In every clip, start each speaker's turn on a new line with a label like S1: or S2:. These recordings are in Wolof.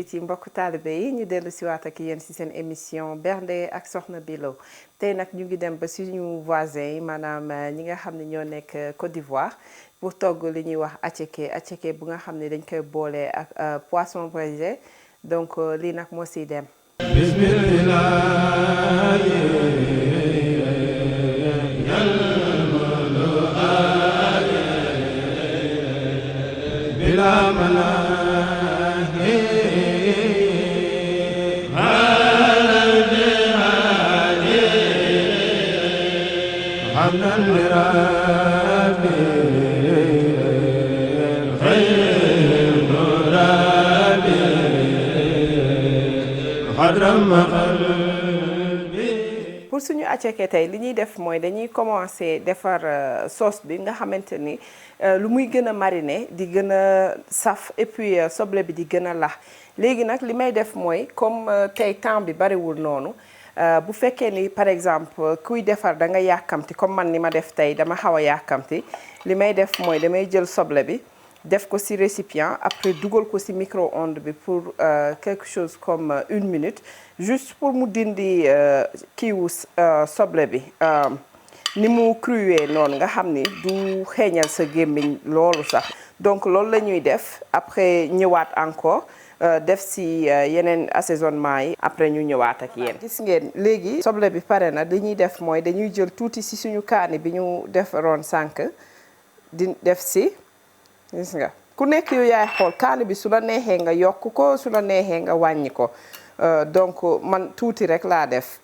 S1: ci mbokk taalibe yi ñu dellu si waat ak yéen ci seen émission bernde ak Soxna Bilo tey nag ñu ngi dem ba suñu voisins yi maanaam ñi nga xam ne ñoo nekk Côte d'Ivoire pour togg li ñuy wax attiéké bu nga xam ne dañ koy boole ak poisson braisé donc lii nag moo siy dem. pour suñu attiéké tey li ñuy def mooy dañuy commencer defar sauce bi nga xamante ni lu muy gën a mariner di gën a saf et puis soble bi di gën a lax léegi nag li may def mooy comme tey temps bi bariwul noonu bu fekkee ni par exemple kuy defar da nga yàkkamti comme man ni ma def tey dama xaw a yàkkamti li may def mooy damay jël soble bi def ko ci récipient après dugal ko ci micro-ondes bi pour quelque chose comme 1 minute juste pour mu dindi kiiwu soble bi ni mu cruwee noonu nga xam ni du xeeñal sa gémmiñ loolu sax donc loolu la ñuy def après ñëwaat encore def ci yeneen assaisonnement yi après ñu ñëwaat ak yéen. gis ngeen léegi soble bi pare na dañuy def mooy dañuy jël tuuti ci suñu kaani bi ñu defaroon sànq di def ci gis nga ku nekk yu yaay xool kaani bi su la neexee nga yokk ko su la neexee nga wàññi ko donc man tuuti rek laa def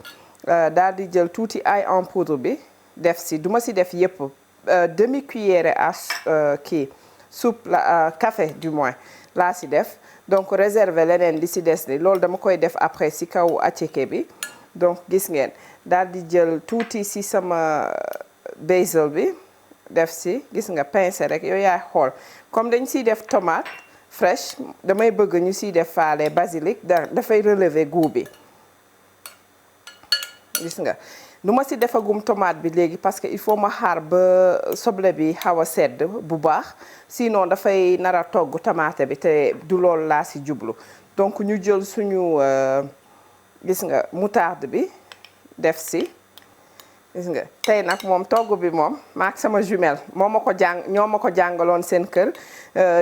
S1: daal di jël tuuti ail en poudre bi def ci duma ci def yépp demi cuillère à soupe café du moins laa ci def donc réserver leneen li ci des ni loolu dama koy def après ci kaw attiéké bi donc gis ngeen daal di jël tuuti ci sama basil bi def ci gis nga pincé rek yow yaay xool comme dañ ciy def tomate fraîche damay bëgg ñu ciy def faale basilic dafay relever goût bi gis nga nu ma ci defagum tomate bi léegi parce que il faut ma xaar ba soble bi xaw a sedd bu baax sinon dafay nar a togg tomate bi te du loolu laa ci jublu donc ñu jël suñu gis nga moutarde bi def ci gis nga tey nag moom togg bi moom maak sama jumelle ñoo ma ko jàngaloon seen kër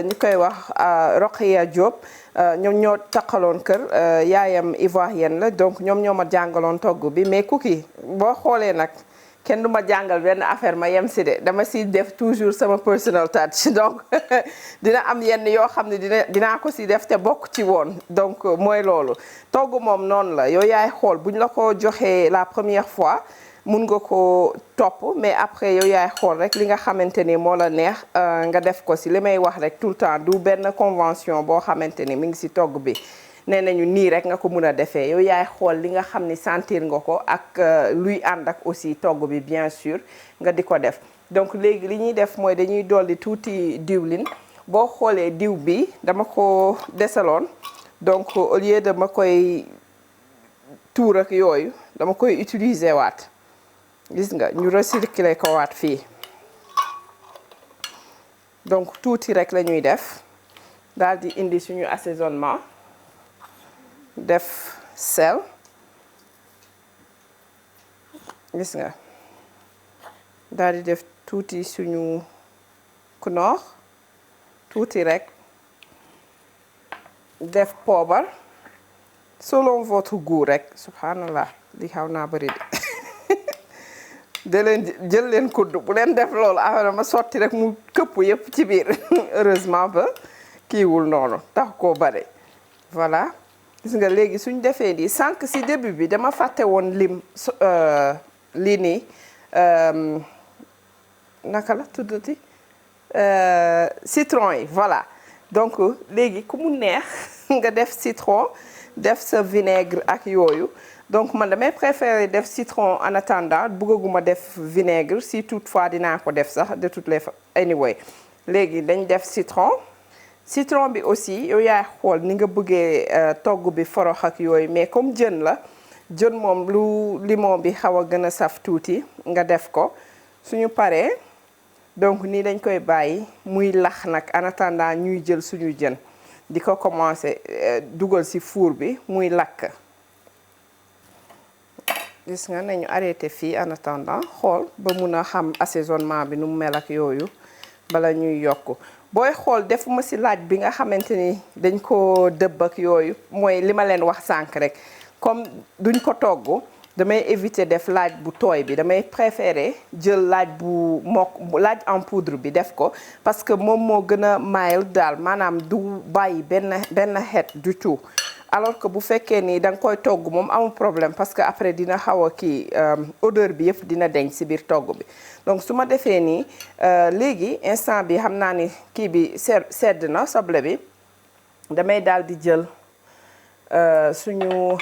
S1: ñu koy wax Rokhaya Diop ñoom ñoo taqaloon kër yaayam ivoirienne la donc ñoom ñoo ma jàngaloon togg bi mais cookie boo xoolee nag kenn du ma jàngal benn affaire ma yem si de dama si def toujours sama personal touch donc dina am yenn yoo xam ne dinaa ko si def te bokk ci woon donc mooy loolu togg moom noonu la yow yaay xool buñ la ko joxee la première fois mun nga ko topp mais après yow yaay xool rek li nga xamante ni moo la neex nga def ko ci li may wax rek tout le temps du benn convention boo xamante ni mi ngi ci togg bi nee nañu nii rek nga ko mun a defee yow yaay xool li nga xam ni sentir nga ko ak luy ànd ak aussi togg bi bien sûr nga di ko def donc léegi li ñuy def mooy dañuy dolli tuuti diwlin boo xoolee diw bi dama ko desaloon donc au lieu de ma koy tuur ak yooyu dama koy utiliser waat gis nga ñu recycler ko waat fii donc tuuti rek la ñuy def daal di indi suñu assaisonnement def sel gis nga daal di def tuuti suñu knorr tuuti rek def poobar selon votre goût rek subhanallah li xaw naa bari de leen jël leen kudd bu leen def loolu affaire ma sotti rek mu këpp yëpp ci biir heureusement ba kiiwul noonu tax koo bare voilà gis nga léegi suñ defee nii sànq ci début bi dama fàtte woon lim lii nii naka la tuddati citron yi voilà donc léegi ku mu neex nga def citron def sa vinaigre ak yooyu donc man damay préférer def citron en attendant bëgguma def vinaigre si toutefois dinaa ko def sax de toutes les anyway léegi dañ def citron bi aussi yow yaay xool ni nga bëggee togg bi forox ak yooyu mais comme jën la jën moom lu limon bi xaw a gën a saf tuuti nga def ko suñu paree donc nii dañ koy bàyyi muy lax nag en attendant ñuy jël suñu jën di ko commencer dugal ci four bi muy lakk gis nga nañu arrêté fii en attendant xool ba mun a xam assaisonnement bi nu mu mel ak yooyu bala ñuy yokk booy xool defuma ci laaj bi nga xamante ni dañ ko dëbb ak yooyu mooy li ma leen wax sànq rek comme duñ ko togg damay éviter def laaj bu tooy bi damay préférer jël laaj bu laaj en poudre bi def ko parce que moom moo gën a mild daal maanaam du bàyyi benn xeet du tout alors que bu fekkee ni da nga koy togg moom amul problème parce que après dina xaw a kii odeur bi yëpp dina deñ ci biir togg bi donc su ma defee nii léegi instant bi xam naa ni kii bi sedd na soble bi damay daal di jël suñu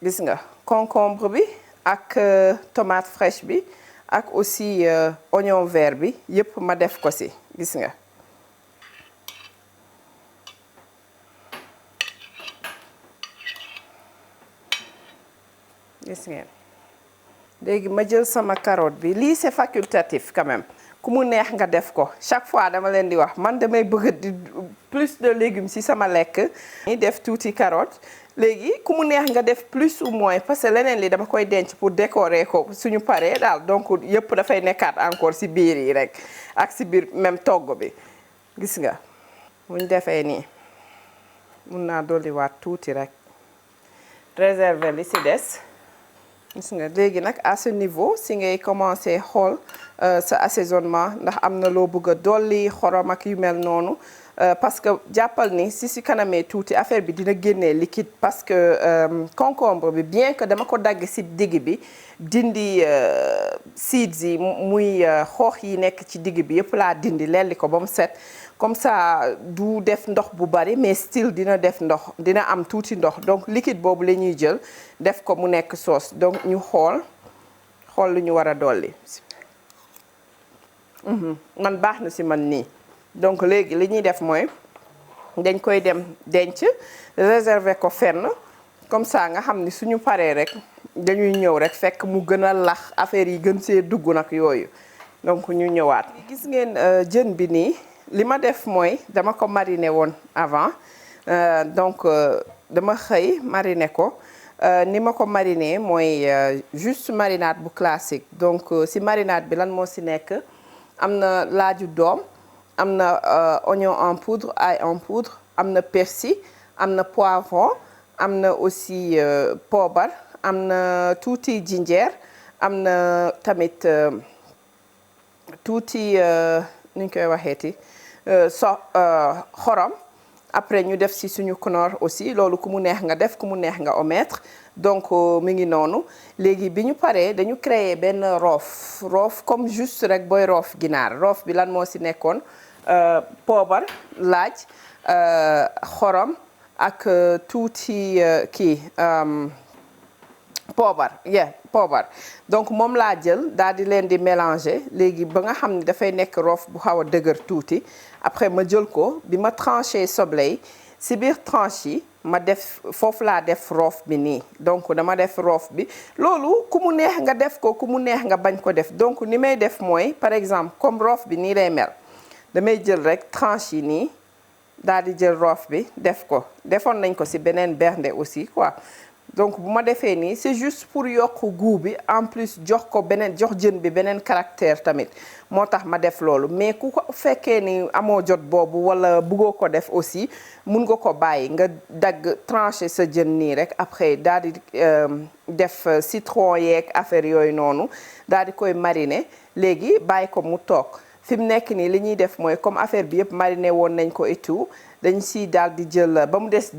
S1: gis nga concombre bi ak tomate fraîche bi ak aussi oignon vert bi yëpp ma def ko ci gis nga gis ngeen léegi ma jël sama carotte bi lii c'est facultatif quand même ku mu neex nga def ko chaque fois dama leen di wax man damay bëgg di plus de légumes ci sama lekk ni def tuuti carotte léegi ku mu neex nga def plus ou moins parce que leneen li dama koy denc pour décorer ko suñu paree daal donc yëpp dafay nekkaat encore ci biir yi rek ak ci biir même togg bi gis nga buñ defee nii mun naa dolliwaat tuuti rek réserver li ci des gis nga léegi nag à ce niveau si ngay commencer xool sa assaisonnement ndax am na loo bëgg a dolli xorom ak yu mel noonu parce que jàppal ni si kanamee tuuti affaire bi dina génnee liquide parce que concombre bi bien que dama ko dagg ci digg bi dindi seeds yi muy xoox yi nekk ci digg bi yëpp laa dindi lelli ko ba mu set comme ça du def ndox bu bari mais still dina def ndox dina am tuuti ndox donc liquide boobu la ñuy jël def ko mu nekk sauce donc ñu xool lu ñu war a dolli man baax na ci man nii donc léegi li ñuy def mooy dañ koy dem denc réserver ko fenn comme ça nga xam ni suñu paree rek dañuy ñëw rek fekk mu gën a lax affaire yi gën see dugg nag yooyu donc ñu ñëwaat gis ngeen jën bi nii li ma def mooy dama ko mariner woon avant donc dama xëy mariner ko ni ma ko mariner mooy juste marinade bu classique donc ci marinade bi lan moo ci nekk am na laaju doom am na oignon en poudre ail en poudre am na persil am na poivron am na aussi poobar am na tuuti jinjeer am na tamit tuuti nu ñu koy waxeeti xorom après ñu def ci suñu knorr aussi loolu ku mu neex nga def ku mu neex nga omettre donc mi ngi noonu léegi bi ñu paree dañu créer benn roof comme juste rek booy roof ginaar roof bi lan moo ci nekkoon poobar laaj xorom ak tuuti poobar donc moom laa jël daal di leen di mélanger léegi ba nga xam ne dafay nekk roof bu xaw a dëgër tuuti après ma jël ko bi ma tranché soble yi ci biir tranche yi ma def foofu laa def roof bi nii donc dama def roof bi loolu ku mu neex nga def ko ku mu neex nga bañ ko def donc ni may def mooy par exemple comme roof bi nii lay mel damay jël rek tranche yi nii daal di jël roof bi def ko defoon nañ ko ci beneen bernde aussi quoi donc bu ma defee nii c'est juste pour yokk goût bi en plus jox jën bi beneen caractère tamit moo tax ma def loolu mais ku ko fekkee ni amoo jot boobu wala bëggoo ko def aussi mun nga ko bàyyi nga dagg trancher sa jën nii rek après daal di def citron yeeg affaire yooyu noonu daal di koy mariner léegi bàyyi ko mu toog fi mu nekk nii li ñuy def mooy comme affaire bi yëpp mariné woon nañ ko et tout dañ si daal di jël ba mu des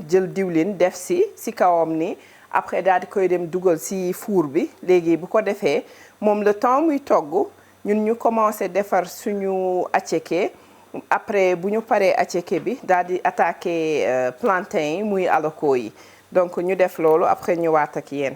S1: jël diwlin def si kawam ni après daal di koy dem dugal si four bi léegi bu ko defee moom le temps muy togg ñun ñu commencé defar suñu attiéké après bu ñu paree attiéké bi daal di attaquer plantain yi muy aloko yi donc ñu def loolu après ñëwaat ak yéen.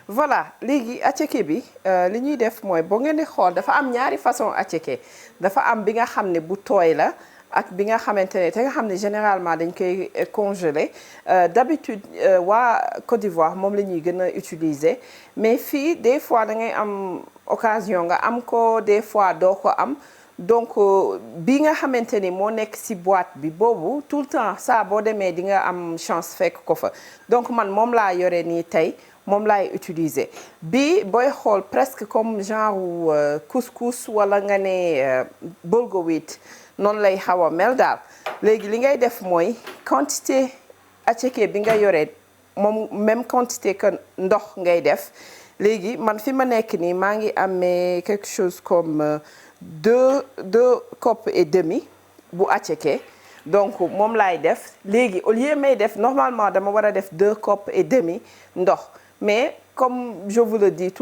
S1: voilà léegi attiéké bi li ñuy def mooy boo ngeen di xool dafa am ñaari façon attiéké dafa am bi nga xam ne bu tooy la ak bi nga xamante ne te nga xam ne généralement dañ koy congeler d'habitude waa Côte d'Ivoire moom la ñuy gën a utiliser mais fii des fois da ngay am occasion nga am ko des fois doo ko am donc bi nga xamante ni moo nekk ci boîte bi boobu tout le temps saa boo demee di nga am chance fekk ko fa donc man moom laa yore nii tey moom laay utiliser bi booy xool presque comme genre couscous wala nga ne bulgurite noonu lay xaw a mel daal léegi li ngay def mooy quantité attiéké bi nga yore moom même quantité que ndox ngay def léegi man fi ma nekk nii maa ngi amee quelque chose comme deux coupes et demi bu attiéké donc moom laay def léegi au lieu may def normalement dama war a def 2 coupes et demi ndox mais comme je vous le dis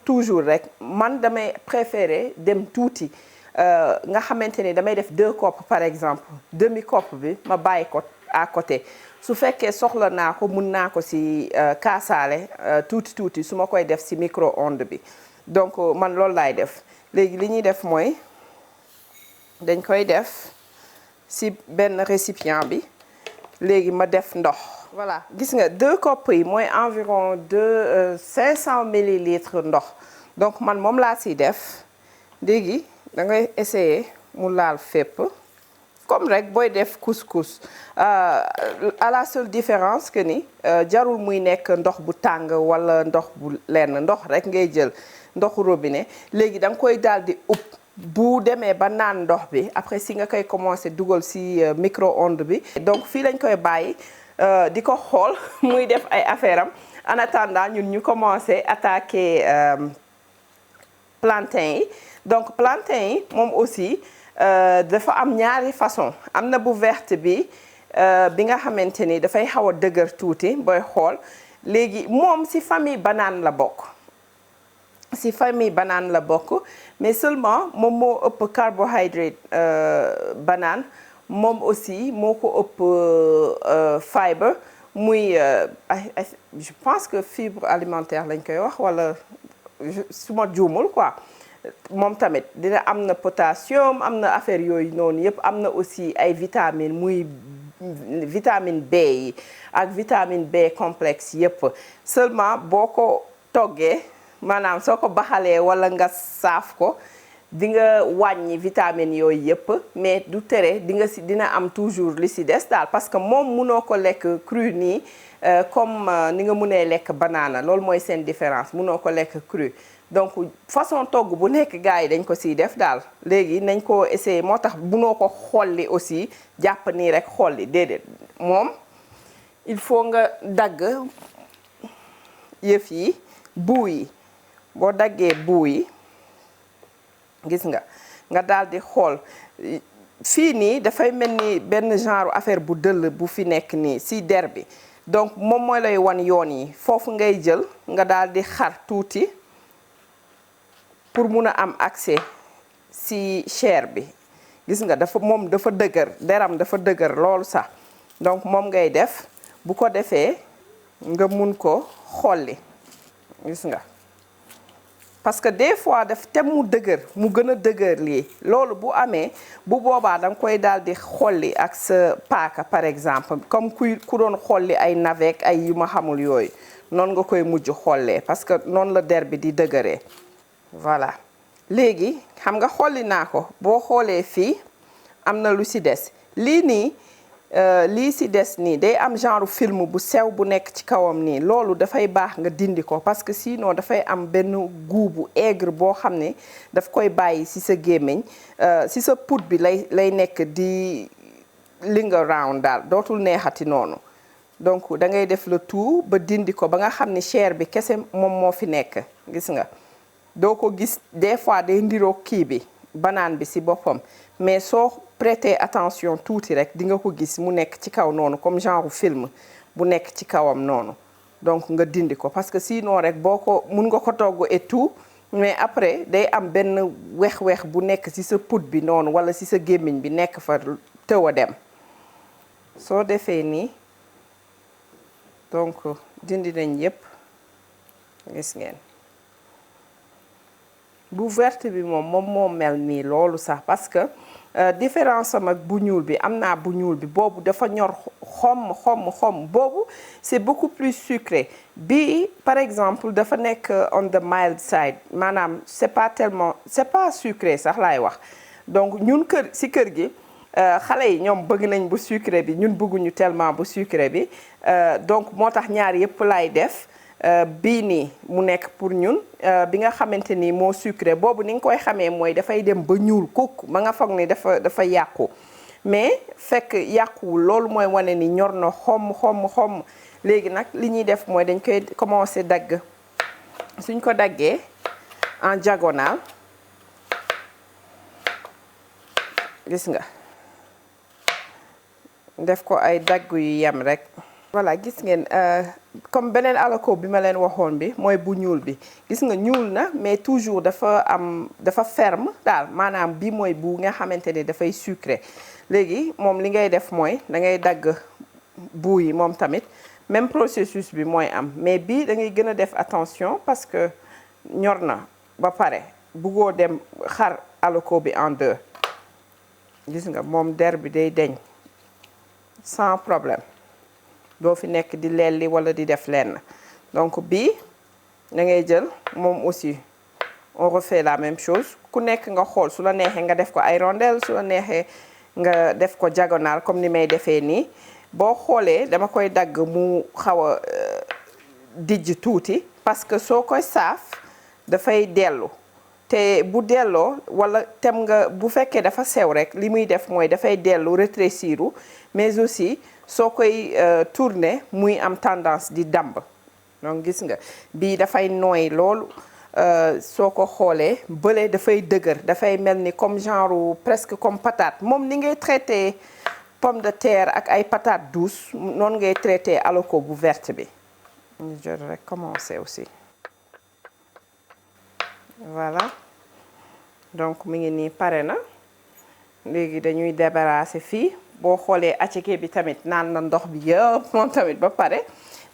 S1: toujours rek man damay préférer dem tuuti nga xamante ni damay def 2 coupes par exemple demi coupe bi ma bàyyi ko à côté su fekkee soxla naa ko mun naa ko ci kaasaale tuuti su ma koy def ci micro-ondes bi donc man loolu laay def léegi li ñuy def mooy dañ koy def ci benn récipient bi léegi ma def ndox voilà gis nga 2 coupes yi mooy environ 500 millilitres ndox donc man moom laa ciy def léegi da ngay essayer mu laal fépp comme rek booy def couscous à la seule différence que ni jarul muy nekk ndox bu tàng wala ndox bu lenn ndox rek ngay jël ndoxu robinet léegi da nga koy daal di upp bu demee ba naan ndox bi après si nga koy commencer dugal ci micro-ondes bi donc fii lañ koy bàyyi di ko xool muy def ay affaire am en attendant ñun ñu commencer attaquer plantain yi donc plantain yi moom aussi dafa am ñaari façon am na bu verte bi nga xamante ni dafay xaw a dëgër tuuti booy xool léegi moom ci famille banane la bokk mais seulement moom moo ëpp carbohydrate banane moom aussi moo ko ëpp fibre muy je pense que fibre alimentaire lañ koy wax wala su ma juumul quoi moom tamit dina am na potassium am na affaire yooyu noonu yëpp am na aussi ay vitamines muy vitamine B yi ak vitamine B complexe yëpp seulement boo ko toggee maanaam soo ko baxalee wala nga saaf ko di nga wàññi vitamine yooyu yëpp mais du tere dina am toujours li ci des daal parce que moom munoo ko lekk cru nii comme ni nga munee lekk banana loolu mooy seen différence munoo ko lekk cru donc façon togg bu nekk gars yi dañ ko ciy def daal léegi nañ ko essayer moo tax munoo ko xolli aussi jàpp nii rek xolli déedéet moom il faut nga dagg yëf yi buu yi boo daggee buu yi gis nga daal di xool fii nii dafay mel ni benn genre affaire bu dëll bu fi nekk nii ci der bi donc moom mooy lay wan yoon yi foofu ngay jël nga daal di xar tuuti pour mun a am accès ci chair bi gis nga dafa dëgër deram dafa dëgër loolu sax donc moom ngay def bu ko defee nga mun ko xolli gis nga parce que des fois te mu dëgër mu gën a dëgër lii loolu bu amee bu boobaa da nga koy daal di xolli ak sa paaka par exemple comme ku doon xolli ay navet ay yu ma xamul yooyu noonu nga koy mujj xollee parce que noonu la der bi di dëgëree voilà léegi xam nga xolli naa ko boo xoolee fii am na lu ci des lii nii lii ci des nii day am genre film bu sew bu nekk ci kawam nii loolu dafay baax nga dindi ko parce que sinon dafay am benn goût bu aigre boo xam ne daf koy bàyyi ci sa gémmiñ ci sa put bi lay nekk di linger round daal dootul neexati noonu donc da ngay def le tout ba dindi ko ba nga xam ne chair bi kese moom moo fi nekk gis nga doo ko gis des fois day ndiroo kii bi banane bi ci boppam mais soo prêter attention tuuti rek di nga ko gis mu nekk ci kaw noonu comme genre film bu nekk ci kawam noonu donc nga dindi ko parce que sinon rek boo ko mun nga ko togg et tout mais après day am benn weex-weex bu nekk ci sa put bi noonu wala ci sa gémmiñ bi nekk fa tëw a dem soo defee nii donc dindi nañ yépp gis ngeen bu verte bi moom moo mel nii loolu sax parce que différence am ak bu ñuul bi am naa bu ñuul bi boobu dafa ñor xom boobu c'est beaucoup plus sucré bi par exemple dafa nekk on the mild side maanaam c'est pas sucré sax laay wax donc ñun ci kër gi xale yi ñoom bëgg nañ bu sucré bi ñun bëgguñu tellement bu sucré bi donc moo tax ñaar yépp laay def bii nii mu nekk pour ñun bi nga xamante ni moo sucré boobu ni nga koy xamee mooy dafay dem ba ñuul kukk ba nga foog ni dafa yàqu mais fekk yàquwul loolu mooy wane ni ñor na xom léegi nag li ñuy def mooy dañ koy commencer dagg suñ ko daggee en diagonale gis nga def ko ay dagg yu yem rek voilà gis ngeen comme beneen alako bi ma leen waxoon bi mooy bu ñuul bi gis nga ñuul na mais toujours dafa ferme daal maanaam bi mooy bu nga xamante ne dafay sucré léegi moom li ngay def mooy da ngay dagg bu yi moom tamit même processus bi mooy am mais bii da ngay gën a def attention parce que ñor na ba pare buggoo dem xar alako bi en deux gis nga moom der bi day deñ sans problème doo fi nekk di lelli wala di def lenn donc bii da ngay jël moom aussi on refait la même chose ku nekk nga xool su la neexee nga def ko ay rondelles su la neexee nga def ko diagonale comme ni may defee nii boo xoolee dama koy dagg mu xaw a dijj tuuti parce que soo koy saaf dafay dellu te bu delloo wala tem nga bu fekkee dafa sew rek li muy def mooy dafay dellu rétréciru mais aussi soo koy tourner muy am tendance di damb donc gis nga bii dafay nooy loolu soo ko xoolee bële dafay dëgër dafay mel ni comme genre presque comme patate moom ni ngay traité pomme de terre ak ay patates douces noonu ngay traité alako bu verte bi ñu jot rek commencer aussi voilà donc mi ngi nii pare na léegi dañuy débarrasser fii boo xoolee attiéké bi tamit naan na ndox bi yëpp moom tamit ba pare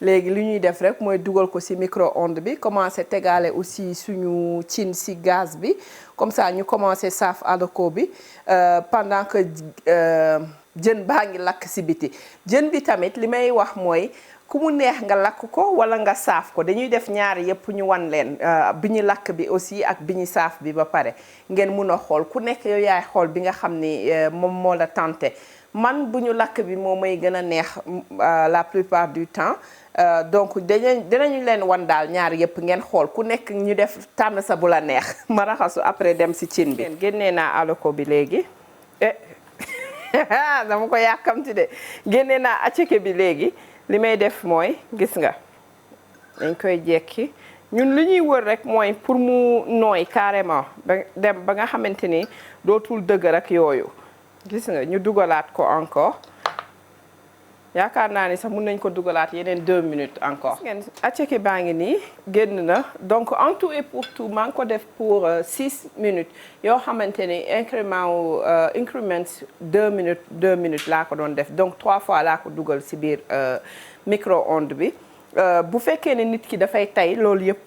S1: léegi li ñuy def rek mooy dugal ko ci micro-ondes bi commencer tegaale aussi suñu cin ci gaz bi comme ça ñu commencer saaf alako bi pendant que jën baa ngi lakk ci biti jën bi tamit li may wax mooy ku mu neex nga lakk ko wala nga saaf ko dañuy def ñaari yépp ñu wan leen bi ñu lakk bi aussi ak bi ñu saaf bi ba pare ngeen mun a xool ku nekk yow yaay xool bi nga xam ni moom moo la tenté man bu ñu lakk bi moo may gën a neex la plupart du temps donc dinañu leen wan daal ñaari yépp ngeen xool ku nekk ñu def tànn sa bu la neex ma raxasu après dem ci cin bi génnee naa alako bi léegi dama ko yàkkamti de génnee naa attiéké bi léegi li may def mooy gis nga dañ koy jekki ñun li ñuy wër rek mooy pour mu nooy carrément ba nga xamante ni dootul dëgër ak yooyu gis nga ñu dugalaat ko encore yaakaar naa ni sax mën nañ ko dugalaat yeneen 2 minutes encore. ngeen attiéké baa ngi nii génn na donc en tout et pour tout maa ngi ko def pour 6 minutes yoo xamante ni increment 2 minutes laa ko doon def donc 3 fois laa ko dugal ci biir micro-ondes bi bu fekkee ne nit ki dafay tay loolu yëpp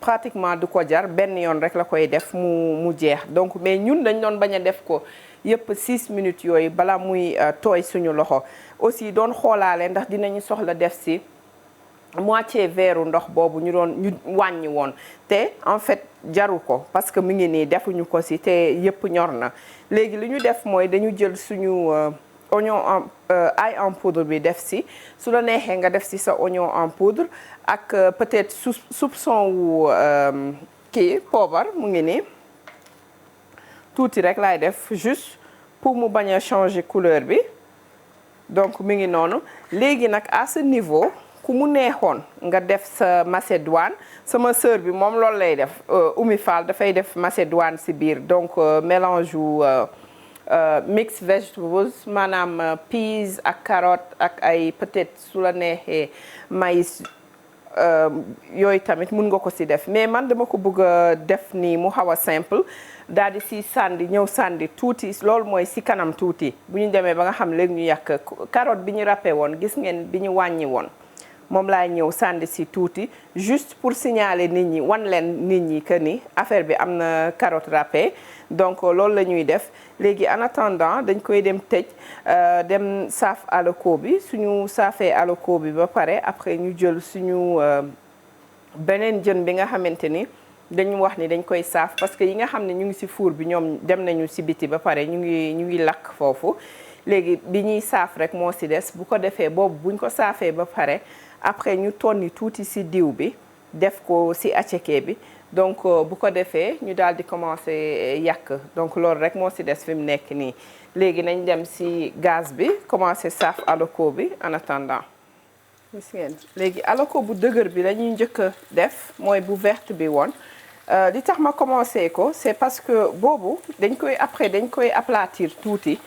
S1: pratiquement du ko jar benn yoon rek la koy def mu jeex donc mais ñun dañ doon bañ a def ko yëpp 6 minutes yooyu bala muy tooy suñu loxo aussi doon xoolaale ndax dinañu soxla def ci moitié verre ndox boobu ñu wàññi woon te en fait jaru ko parce que mu ngi nii defuñu ko ci te yëpp ñor na léegi li ñu def mooy dañu jël suñu oignon ail en poudre bi def ci su la neexee nga def ci sa oignon en poudre ak peut-être soupçon wu kii poobar mu ngi nii tuuti rek laay def juste pour mu bañ a changer couleur bi donc mi ngi noonu léegi nag à ce niveau ku mu neexoon nga def sa macédoine sama sœur bi moom loolu lay def Oumy Fall dafay def macédoine ci biir donc mélange wu mixed vegetables maanaam peas ak carotte ak ay peut-être su la neexee maïs yooyu tamit mun nga ko ci def mais man dama ko bëgg a def nii mu xaw a simple daal di ci sànni ñëw sànni tuuti loolu mooy ci kanam tuuti bu ñu demee ba nga xam léegi ñu yàq carotte bi ñu râpé woon gis ngeen bi ñu wàññi woon moom laay ñëw sànni ci tuuti juste pour signaler nit ñi wan leen nit ñi que ni affaire bi am na carotte râpée donc loolu la ñuy def léegi en attendant dañ koy dem tëj dem saaf alako bi suñu saafee alako bi ba pare après ñu jël suñu beneen jën bi nga xamante ni dañu wax ni dañ koy saaf parce que yi nga xam ne ñu ngi ci four bi ñoom dem nañu ci biti ba pare ñu ngi lakk foofu léegi bi ñuy saaf rek moo ci des bu ko defee boobu buñ ko saafee ba pare après ñu tonni tuuti ci diw bi def ko ci attiéké bi donc bu ko defee ñu daal di commencer yàq donc loolu rek moo ci des fi mu nekk nii léegi nañ dem ci gaz bi commencer saaf alako bi en attendant gis ngeen léegi alako bu dëgër bi lañuy njëkk a def mooy bu verte bi woon li tax ma commencer ko c'est parce que boobu dañ koy aplatir tuuti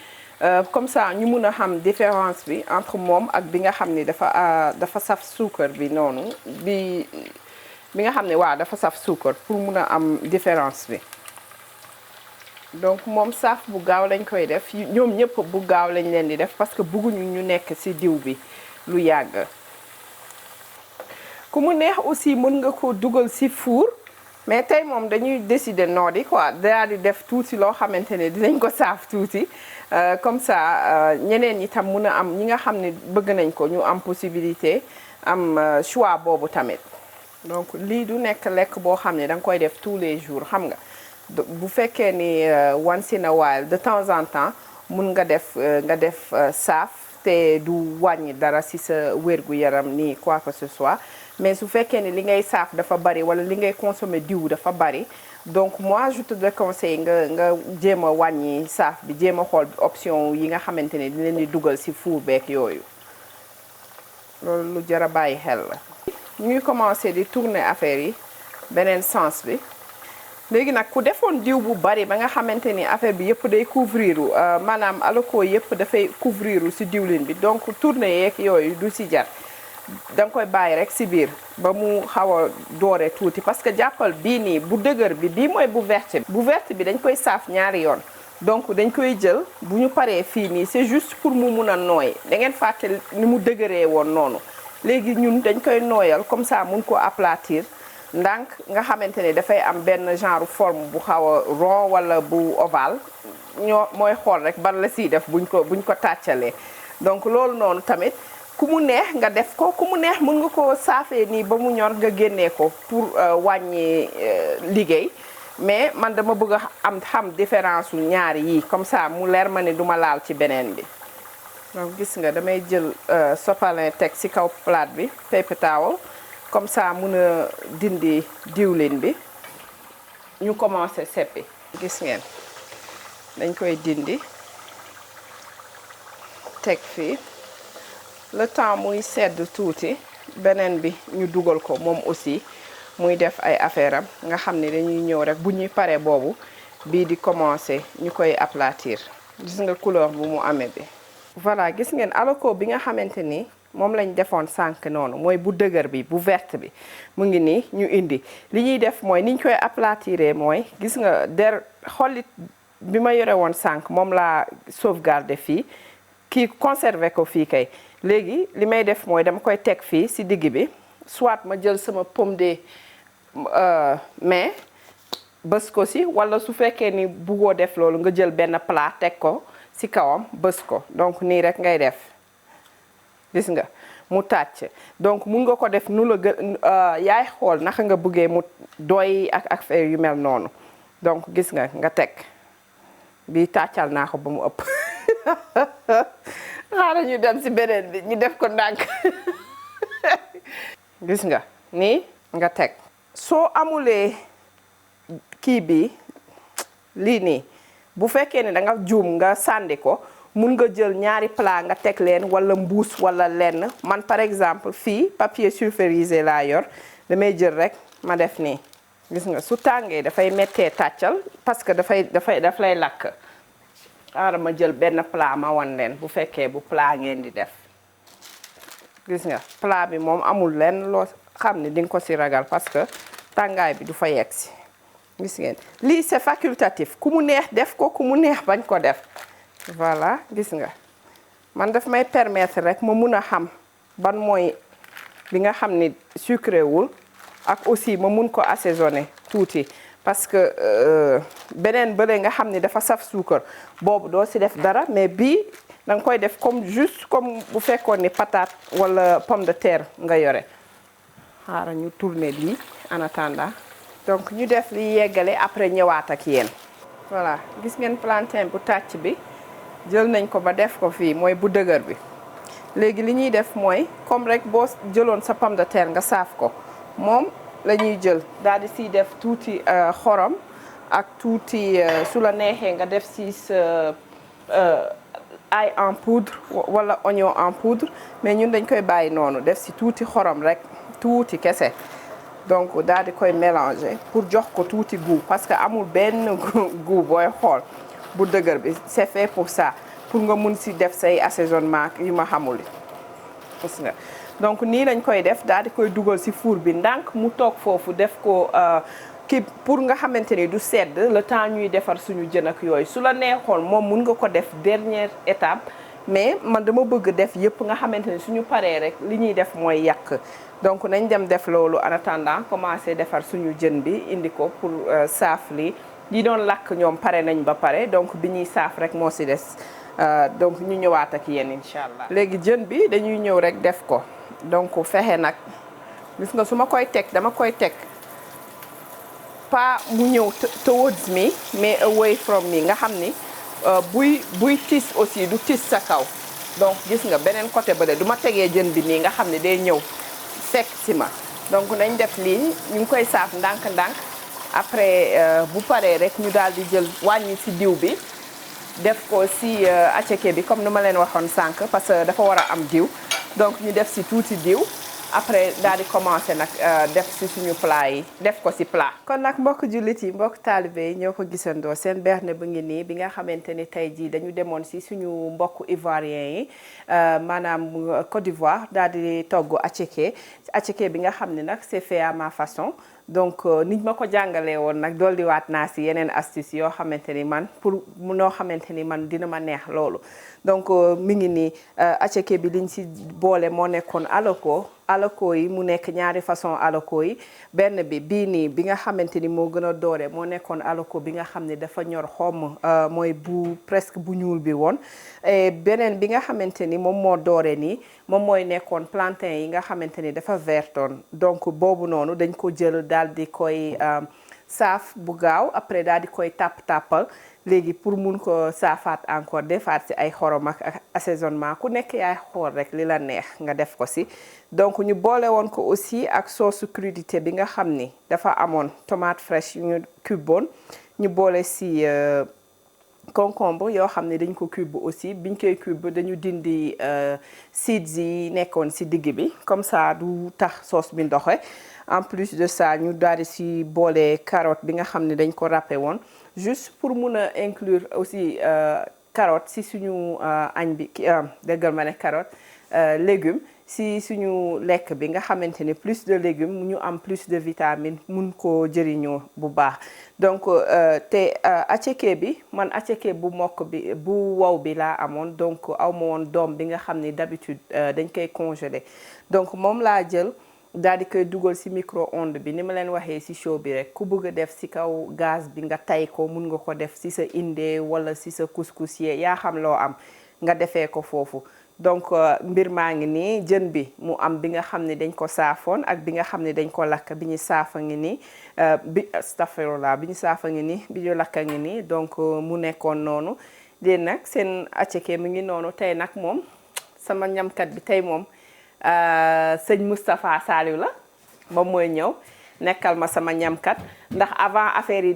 S1: comme ça ñu mun a xam différence bi entre moom ak bi nga xam ni dafa saf suukar bi noonu bi nga xam ne waaw dafa saf suukar pour mun a am différence bi donc moom saaf bu gaaw lañ koy def ñoom ñëpp bu gaaw lañ leen di def parce que bëgguñu ñu nekk ci diw bi lu yàgg ku mu neex aussi mën nga ko dugal ci four mais tey moom dañuy décider noodi quoi daal di def tuuti loo xamante ne dinañ ko saaf tuuti comme ça ñeneen ñi tam mun a am ñi nga xam ne bëgg nañ ko ñu am possibilité am choix boobu tamit donc lii du nekk lekk boo xam ne da nga koy def tous les jours xam nga bu fekkee ni once in a while de temps en temps mun nga def saaf te du wàññi dara ci sa wérgu yaram ni quoi que ce soit mais su fekkee ni li ngay saaf dafa bari wala li ngay consommer diw dafa bari donc moi je te déconseille nga jéem a wàññi saaf bi jéem a xool option yi nga xamante ne dinañ di dugal ci four beeg yooyu loolu lu jar a bàyyi xel la. ñu ngi commencer di tourner affaire yi beneen sens bi léegi nag ku defoon diw bu bari ba nga xamante ni affaire bi yëpp day couvriru maanaam alako yëpp dafay couvriru ci diwlin bi donc tourner yeeg yooyu du ci jar. da nga koy bàyyi rek ci biir ba mu xaw a doore tuuti parce que jàppal bii nii bu dëgër bi bii mooy bu verte bi dañ koy saaf ñaari yoon donc dañ koy jël bu ñu paree fii nii c'est juste pour mu mun a nooy da ngeen fàtte ni mu dëgëree woon noonu léegi ñun dañ koy nooyal comme ça mun ko aplatir ndànk nga xamante ne dafay am benn genre forme bu xaw a rond wala bu ovale mooy xool rek ban la ciy def buñ ko tàccalee donc loolu noonu tamit ku mu neex nga def ko ku mu neex mën nga ko saafee nii ba mu ñor nga génnee ko pour wàññi liggéey mais man dama bëgg a xam différence yu ñaari yi comme ça mu leer ma ne duma laal ci beneen bi donc gis nga damay jël sopalin teg ci kaw plate bi paper towel comme ça mun a dindi diwlin bi ñu commencé seppi gis ngeen dañ koy dindi teg fii le temps muy sedd tuuti beneen bi ñu dugal ko moom aussi muy def ay affaire am nga xam ne dañuy ñëw rek bu ñuy paree boobu bii di commencer ñu koy aplatir gis nga couleur bu mu amee bi voilà gis ngeen alako bi nga xamante ni moom lañ defoon sànq noonu mooy bu dëgër bi bu verte bi mu ngi nii ñu indi li ñuy def mooy niñ koy aplatiré mooy gis nga xollit bi ma yore woon sànq moom laa sauvegarder fii kii conserver ko fii kay léegi li may def mooy dama koy teg fii ci digg bi soit ma jël sama pomme de main bës ko ci walla su fekkee ni buggoo def loolu nga jël benn plat teg ko ci kawam bës ko donc nii rek ngay def gis nga mu tàcc donc mun nga ko def nu la gën yaay xool naka nga bëggee mu doy ak affaire yu mel noonu donc gis nga teg bi tàccal naa ko ba mu ëpp xaaral ñu dem ci beneen bi ñu def ko ndànk gis nga nii nga teg soo amulee kii bi lii nii bu fekkee ne da nga juum nga sànni ko mun nga jël ñaari plat nga teg leen wala mbuus wala lenn man par exemple fii papier sulfurisé laa yor damay jël rek ma def nii gis nga su tàngee dafay mettee tàccal parce que daf lay lakk xaaral ma jël benn plat ma wan leen bu fekkee bu plat ngeen di def gis nga plat bi moom amul lenn loo xam ne di nga ko ci ragal parce que tàngaay bi du fa yegg si gis ngeen lii c'est facultatif ku mu neex def ko ku mu neex bañ ko def voilà gis nga man daf may permettre rek ma mun a xam ban mooy bi nga xam ni sucré wul ak aussi ma mun ko assaisonner tuuti parce que beneen bële nga xam ni dafa saf suukar boobu doo ci def dara mais bii da nga koy def comme juste comme bu fekkoon ni patate wala pomme de terre nga yore xaaral ñu tourner lii en attendant donc ñu def li yeggale après ñëwaat ak yéen voilà gis ngeen plantain bu tàcc bi jël nañ ko ba def ko fii mooy bu dëgër bi léegi li ñuy def mooy comme rek boo jëloon sa pomme de terre nga saaf ko moom la ñuy jël daal di siy def tuuti xorom ak tuuti su la neexee nga def si sa ail en poudre wala oignon en poudre mais ñun dañ koy bàyyi noonu def si tuuti xorom rek tuuti kese donc daal di koy mélanger pour jox ko tuuti goût parce que amul benn goût booy xool bu dëgër bi c'est fait pour ça pour nga mun si def say assaisonnement yu ma xamul gis nga donc nii lañ koy def daal di koy dugal si four bi ndànk mu toog foofu def ko kii pour nga xamante ni du sedd le temps ñuy defar suñu jën ak yooyu su la neexoon moom mun nga ko def dernière étape mais man dama bëgg def yëpp nga xamante ni suñu paree rek li ñuy def mooy yàq donc nañ dem def loolu en attendant commencer defar suñu jën bi indi ko pour saaf li yi doon lakk ñoom pare nañ ba pare donc bi ñuy saaf rek moo ci des donc ñu ñëwaat ak yéen incha allah. léegi jën bi dañuy ñëw rek def ko donc fexe nag gis nga su ma koy teg dama koy teg pas mu ñëw towards me mais away from me nga xam ni buy tis aussi du tis sa kaw donc gis nga beneen côté ba de du ma tegee jën bi nii nga xam ne day ñëw fekk si ma donc nañ def lii ñu ngi koy saaf ndànk-ndànk après bu paree rek ñu daal di jël wàññi ci diw bi def ko ci attiéké bi comme ni ma leen waxoon sànq parce que dafa war a am diw donc ñu def ci tuuti diw après daal di commencer nag def ci suñu plat yi def ko ci plat. kon nag mbokk jullit yi mbokk taalibe yi ñoo ko gisandoo seen berne bu ngi nii bi nga xamante ni tey jii dañu demoon ci suñu mbokk ivoirien yi maanaam Côte d'Ivoire daal di togg attiéké bi nga xam ne nag c'est fait à ma façon. donc nit ma ko jàngalee woon nag dolliwaat naa ci yeneen astuce yoo xamante ni man pour noo xamante ni man dina ma neex loolu donc mi ngi nii attiéké bi liñ ci boole moo nekkoon alako yi mu nekk ñaari façon alako yi benn bi bii nii bi nga xamante ni moo gën a doore moo nekkoon alako bi nga xam ne dafa ñor xomm mooy bu presque bu ñuul bi woon beneen bi nga xamante ni moom moo doore nii moom mooy nekkoon plantain yi nga xamante ni dafa vertoon donc boobu noonu dañ ko jël daal di koy saaf bu gaaw après daal di koy tàppal léegi pour mun ko saafaat encore defaat ci ay xorom ak assaisonnement ku nekk yaay xool rek li la neex nga def ko ci donc ñu boole woon ko aussi ak sauce crudité bi nga xam ni dafa amoon tomate fraîche yu ñu cuboon ñu boole ci concombre yoo xam ne dañ ko cube aussi biñ koy cube dañu dindi seeds yi nekkoon ci digg bi comme ça du tax sauce bi ndoxe en plus de ça ñu daal di ci boole carotte bi nga xam ne dañ ko râpé woon juste pour mun a inclure aussi carotte ci suñu añ bi déggal ma ne carotte légumes ci suñu lekk bi nga xamante ne plus de légumes ñu am plus de vitamines mun ko jëriñoo bu baax donc te attiéké bi man attiéké bu mokk bi bu wow bi laa amoon donc aw ma woon doom bi nga xam ne d'habitude dañ koy congeler donc moom laa jël daal di koy dugal ci micro-ondes bi ni ma leen waxee ci show bi rek ku bëgg a def ci kaw gaz bi nga tay ko mun nga ko def ci sa indee wala ci sa couscous yaa xam loo am nga defee ko foofu donc mbir maa ngi nii jën bi mu am bi nga xam ne dañ ko saafoon ak bi nga xam ne dañ ko lakk bi ñu saafa ngi nii bi ñu saafa ngi nii bi ñu lakka ngi nii donc mu nekkoon noonu léegi nag seen attiéké mi ngi noonu tey nag moom sama ñamkat bi tey moom sëñ Moustapha Saliou la moom mooy ñëw nekkal ma sama ñamkat ndax avant affaire yi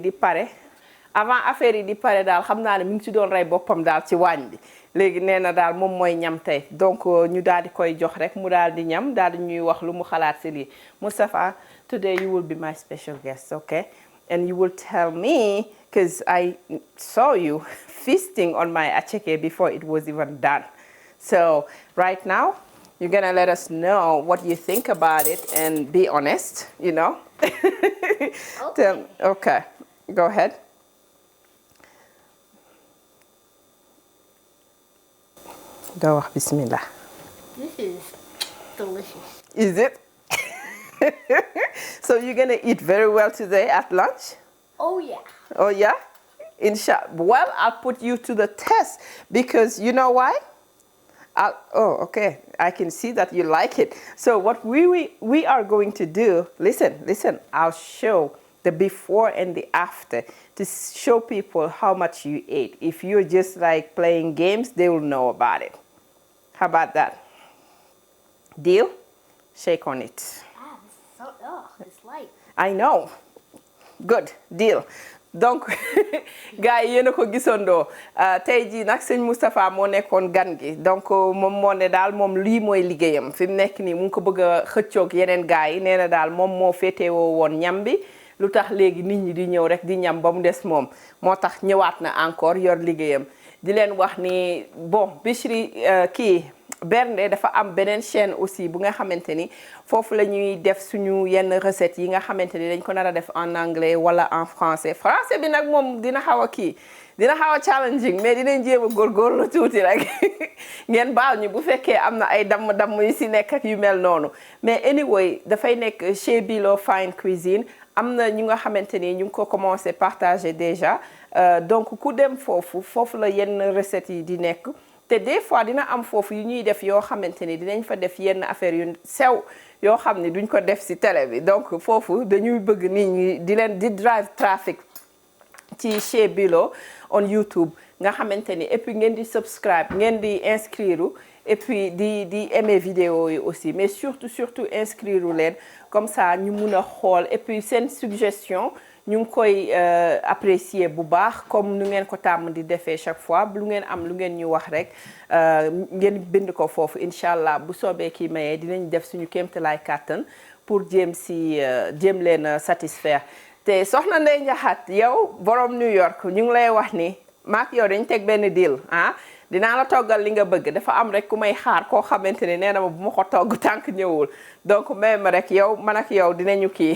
S1: di pare daal xam naa ne mi ngi ci doon rey boppam daal ci waañ bi léegi nee na daal moom mooy ñam tey donc ñu daal di koy jox rek mu daal di ñam daal di ñuy wax lu mu xalaat ci lii Moustapha today you will be my special guest, okay? And you will tell me because I saw you feasting on my attiéké before it was even done. So right now you're gonna let us know what you think about it and be honest, you know. Okay, go ahead. Go, bismillah.
S2: This is delicious.
S1: Is it? So you're gonna eat very well today at lunch?
S2: Oh yeah.
S1: Oh yeah? Inshallah. Well, I'll put you to the test because you know why? Oh, okay. I can see that you like it. So what we are going to do, listen, I'll show the before and the after to show people how much you ate. If you're just like playing games, they will know about it. How about that? Deal? Shake on it.
S2: Ah, this is so, it's light.
S1: I know. Good. Deal. Donc gars yi yéen a ko gisandoo tey jii nag sëñ Moustapha moo nekkoon gan gi donc moom moo ne daal moom lii mooy liggéeyam fi mu nekk nii mu ngi ko bëgg a xëccoog yeneen gars yi nee na daal moom moo féetewoo woon ñam bi lu tax léegi nit ñi di ñëw rek di ñam ba mu des moom moo tax ñëwaat na encore yor liggéeyam di leen wax ni bon Bichri kii Bernde dafa am beneen chaîne aussi bu nga xamante ni foofu la ñuy def suñu yenn recettes yi nga xamante ni dañ ko nar a def en anglais wala en français français bi nag moom dina xaw a kii dina xaw a challenging mais dinañ jéem a góorgóorlu tuuti rek ngeen baal ñu bu fekkee am na ay damm-damm yu si nekk ak yu mel noonu mais anyway dafay nekk chez Bilo Fine Cuisine am na ñu nga xamante ni ñu ngi ko commencé partager déjà donc ku dem foofu la yenn recettes yi di nekk te des fois dina am foofu yu ñuy def yoo xamante ni dinañ fa def yenn affaire yu sew yoo xam ni duñ ko def ci télé bi donc foofu dañuy bëgg nit ñi di leen di drive traffic ci chez Bilo on YouTube nga xamante ni et puis ngeen di subscribe ngeen di inscrire et puis di aimer vidéo yi aussi mais surtout inscrire leen comme ça ñu mun a xool et puis seen suggestion ñu ngi koy apprécier bu baax comme nu ngeen ko tàmm di defee chaque fois lu ngeen am lu ngeen ñu wax rek ngeen bind ko foofu incha allah bu soobee kii mayee dinañ def suñu kéemtalaay kàttan pour jéem leen satisfaire te soxna Ndeye Ndiakhate yow borom New York ñu ngi lay wax ni maak yow dañ teg benn deal dinaa la toggal li nga bëgg dafa am rek ku may xaar koo xamante ne nee na ma bu ma ko togg tànk ñëwul donc même rek yow man ak yow dinañu kii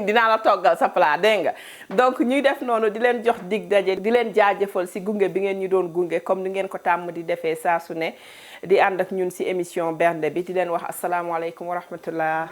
S1: dinaa la toggal sa plat dégg nga donc ñuy def noonu di leen jox dig daje di leen jaajëfal si gunge bi ngeen ñu doon gunge comme ni ngeen ko tàmm di defee saa su ne di ànd ak ñun si émission bernde bi di leen wax asalaamaaleykum wa rahmatullah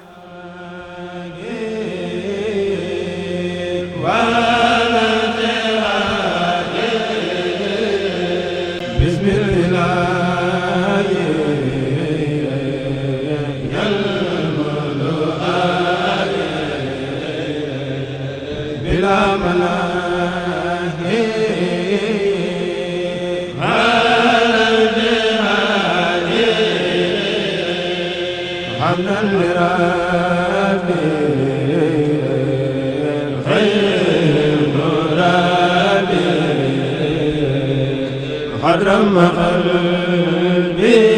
S3: قدر ما قلبي